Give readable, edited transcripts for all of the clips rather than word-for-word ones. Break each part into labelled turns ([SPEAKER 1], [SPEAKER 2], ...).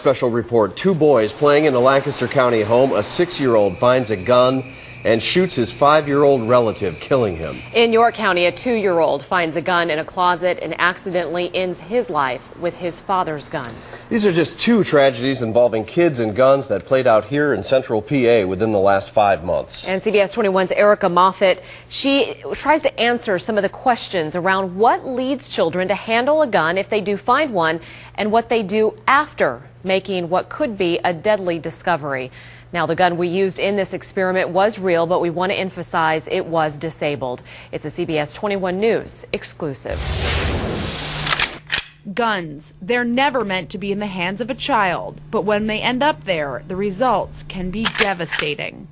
[SPEAKER 1] special report. Two boys playing in a Lancaster County home. A 6-year-old finds a gun and shoots his 5-year-old relative, killing him.
[SPEAKER 2] In York County, a 2-year-old finds a gun in a closet and accidentally ends his life with his father's gun.
[SPEAKER 1] These are just two tragedies involving kids and guns that played out here in central PA within the last 5 months.
[SPEAKER 2] And CBS 21's Erica MOFFITT, she tries to answer some of the questions around what leads children to handle a gun if they do find one and what they do after making what could be a deadly discovery. Now, the gun we used in this experiment was real, but we want to emphasize it was disabled. It's a CBS 21 News exclusive.
[SPEAKER 3] Guns. They're never meant to be in the hands of a child, but when they end up there, the results can be devastating.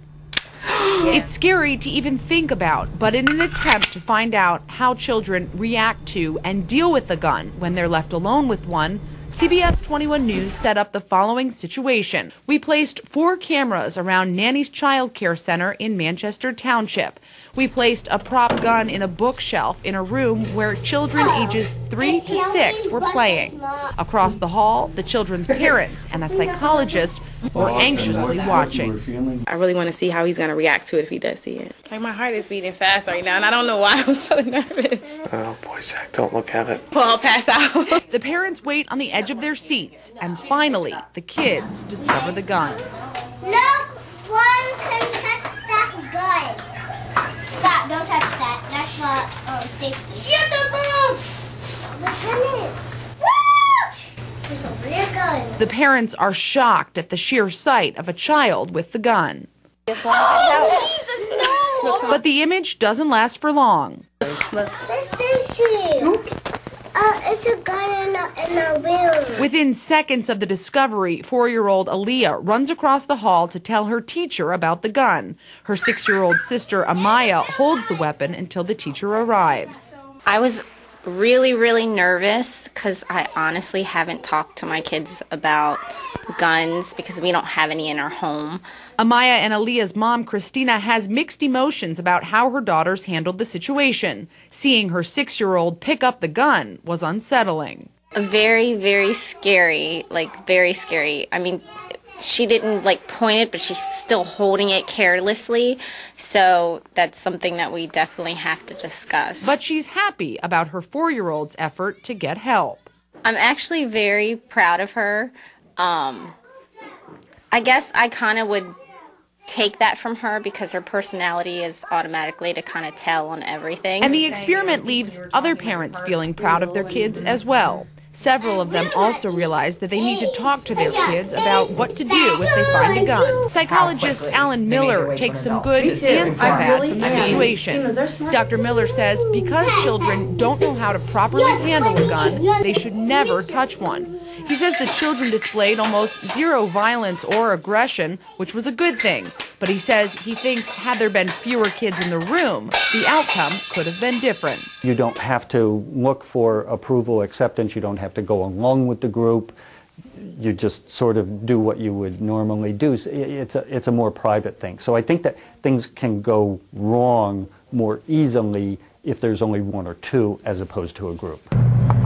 [SPEAKER 3] It's scary to even think about, but in an attempt to find out how children react to and deal with the gun when they're left alone with one, CBS 21 News set up the following situation. We placed 4 cameras around Nanny's Child Care Center in Manchester Township. We placed a prop gun in a bookshelf in a room where children ages 3 to 6 were playing. Across the hall, the children's parents and a psychologist were anxiously watching.
[SPEAKER 4] I really want to see how he's going to react to it if he does see it. Like, my heart is beating fast right now, and I don't know why I'm so nervous.
[SPEAKER 5] Oh boy, Zach, don't look at it.
[SPEAKER 4] Well, I'll pass out.
[SPEAKER 3] The parents wait on the edge of their seats, and finally, the kids discover the gun.
[SPEAKER 6] No one can touch that gun. Stop, don't touch that. That's not 60. Get the move! The gun is. It's a real gun.
[SPEAKER 3] The parents are shocked at the sheer sight of a child with the gun.
[SPEAKER 6] Oh, Jesus, no!
[SPEAKER 3] But the image doesn't last for long.
[SPEAKER 6] What's this here? It's a gun in a room.
[SPEAKER 3] Within seconds of the discovery, 4-year-old Aaliyah runs across the hall to tell her teacher about the gun. Her 6-year-old sister, Amaya, holds the weapon until the teacher arrives.
[SPEAKER 7] I was really nervous because I honestly haven't talked to my kids about guns because we don't have any in our home.
[SPEAKER 3] Amaya and Aaliyah's mom, Christina, has mixed emotions about how her daughters handled the situation. Seeing her 6-year-old pick up the gun was unsettling.
[SPEAKER 7] Very scary, very scary. I mean, she didn't point it, but she's still holding it carelessly. So that's something that we definitely have to discuss.
[SPEAKER 3] But she's happy about her 4-year-old's effort to get help.
[SPEAKER 7] I'm actually very proud of her. I guess I kind of would take that from her because her personality is automatically to kind of tell on everything.
[SPEAKER 3] And the experiment leaves other parents feeling proud of their kids as well. Several of them also realize that they need to talk to their kids about what to do if they find a gun. Psychologist Alan Miller takes some good and some bad from the situation. Dr. Miller says because children don't know how to properly handle a gun, they should never touch one. He says the children displayed almost zero violence or aggression, which was a good thing. But he says he thinks had there been fewer kids in the room, the outcome could have been different.
[SPEAKER 8] You don't have to look for approval, acceptance. You don't have to go along with the group. You just sort of do what you would normally do. It's a more private thing. So I think that things can go wrong more easily if there's only 1 or 2 as opposed to a group.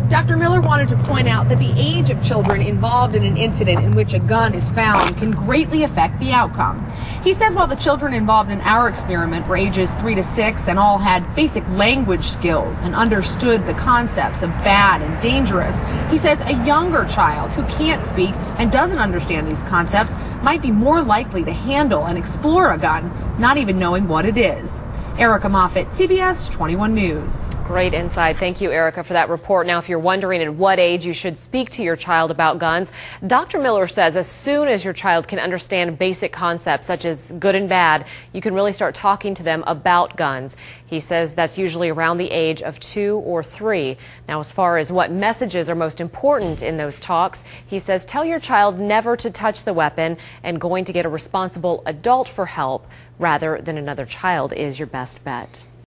[SPEAKER 3] Dr. Miller wanted to point out that the age of children involved in an incident in which a gun is found can greatly affect the outcome. He says while the children involved in our experiment were ages 3 to 6 and all had basic language skills and understood the concepts of bad and dangerous, he says a younger child who can't speak and doesn't understand these concepts might be more likely to handle and explore a gun, not even knowing what it is. Erica MOFFITT, CBS 21 News.
[SPEAKER 2] Great insight. Thank you, Erica, for that report. Now, if you're wondering at what age you should speak to your child about guns, Dr. Miller says as soon as your child can understand basic concepts such as good and bad, you can really start talking to them about guns. He says that's usually around the age of 2 or 3. Now, as far as what messages are most important in those talks, he says tell your child never to touch the weapon and going to get a responsible adult for help rather than another child is your best bet.